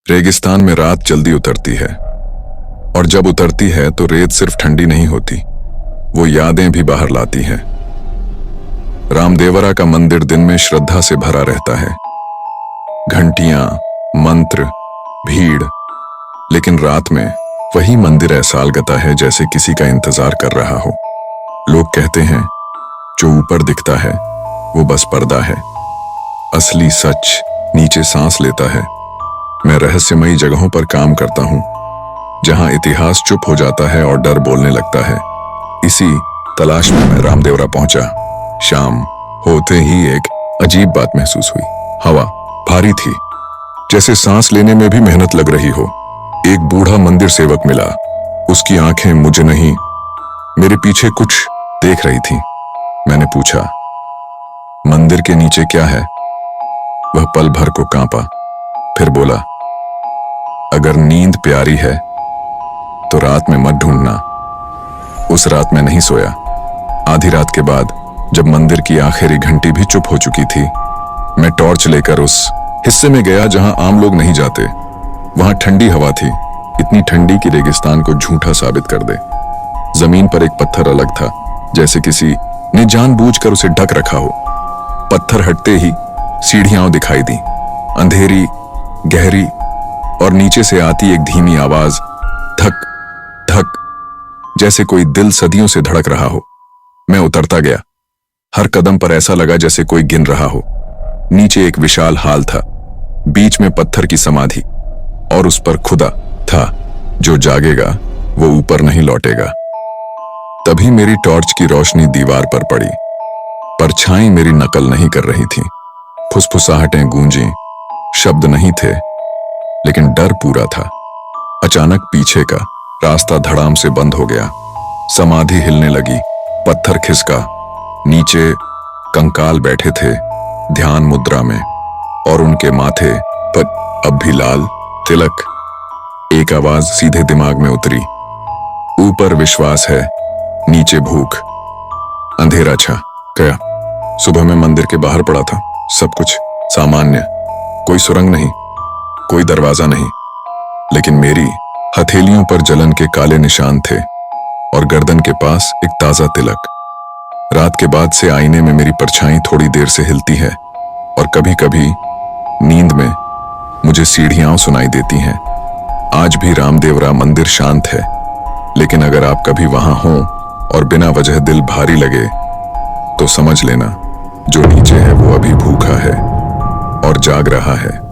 रेगिस्तान में रात जल्दी उतरती है, और जब उतरती है तो रेत सिर्फ ठंडी नहीं होती, वो यादें भी बाहर लाती है। रामदेवरा का मंदिर दिन में श्रद्धा से भरा रहता है, घंटियां, मंत्र, भीड़, लेकिन रात में वही मंदिर ऐसा अलगता है जैसे किसी का इंतजार कर रहा हो। लोग कहते हैं जो ऊपर दिखता है वो बस पर्दा है, असली सच नीचे सांस लेता है। मैं रहस्यमयी जगहों पर काम करता हूं, जहां इतिहास चुप हो जाता है और डर बोलने लगता है। इसी तलाश में मैं रामदेवरा पहुंचा। शाम होते ही एक अजीब बात महसूस हुई। हवा भारी थी, जैसे सांस लेने में भी मेहनत लग रही हो। एक बूढ़ा मंदिर सेवक मिला, उसकी आंखें मुझे नहीं, मेरे पीछे कुछ देख रही थी। मैंने पूछा, मंदिर के नीचे क्या है? वह पल भर को कांपा, फिर बोला, अगर नींद प्यारी है तो रात में मत ढूंढना। उस रात मैं नहीं सोया। आधी रात के बाद जब मंदिर की आखिरी घंटी भी चुप हो चुकी थी, मैं टॉर्च लेकर उस हिस्से में गया जहां आम लोग नहीं जाते। वहां ठंडी हवा थी, इतनी ठंडी कि रेगिस्तान को झूठा साबित कर दे। जमीन पर एक पत्थर अलग था, जैसे किसी ने जानबूझकर उसे ढक रखा हो। पत्थर हटते ही सीढ़ियां दिखाई दी, अंधेरी, गहरी, और नीचे से आती एक धीमी आवाज, धक धक, जैसे कोई दिल सदियों से धड़क रहा हो। मैं उतरता गया, हर कदम पर ऐसा लगा जैसे कोई गिन रहा हो। नीचे एक विशाल हाल था, बीच में पत्थर की समाधि, और उस पर खुदा था, जो जागेगा वो ऊपर नहीं लौटेगा। तभी मेरी टॉर्च की रोशनी दीवार पर पड़ी। परछाई मेरी नकल नहीं कर रही थी, फुसफुसाहटें गूंजी, शब्द नहीं थे, लेकिन डर पूरा था। अचानक पीछे का रास्ता धड़ाम से बंद हो गया, समाधि हिलने लगी, पत्थर खिसका, नीचे कंकाल बैठे थे ध्यान मुद्रा में, और उनके माथे पर अब भी लाल तिलक। एक आवाज सीधे दिमाग में उतरी, ऊपर विश्वास है, नीचे भूख। अंधेरा छा गया। सुबह में मंदिर के बाहर पड़ा था, सब कुछ सामान्य, कोई सुरंग नहीं, कोई दरवाजा नहीं, लेकिन मेरी हथेलियों पर जलन के काले निशान थे और गर्दन के पास एक ताजा तिलक। रात के बाद से आईने में मेरी परछाई थोड़ी देर से हिलती है, और कभी कभी नींद में मुझे सीढ़ियां सुनाई देती हैं। आज भी रामदेवरा मंदिर शांत है, लेकिन अगर आप कभी वहां हो और बिना वजह दिल भारी लगे तो समझ लेना, जो नीचे है वो अभी भूखा है और जाग रहा है।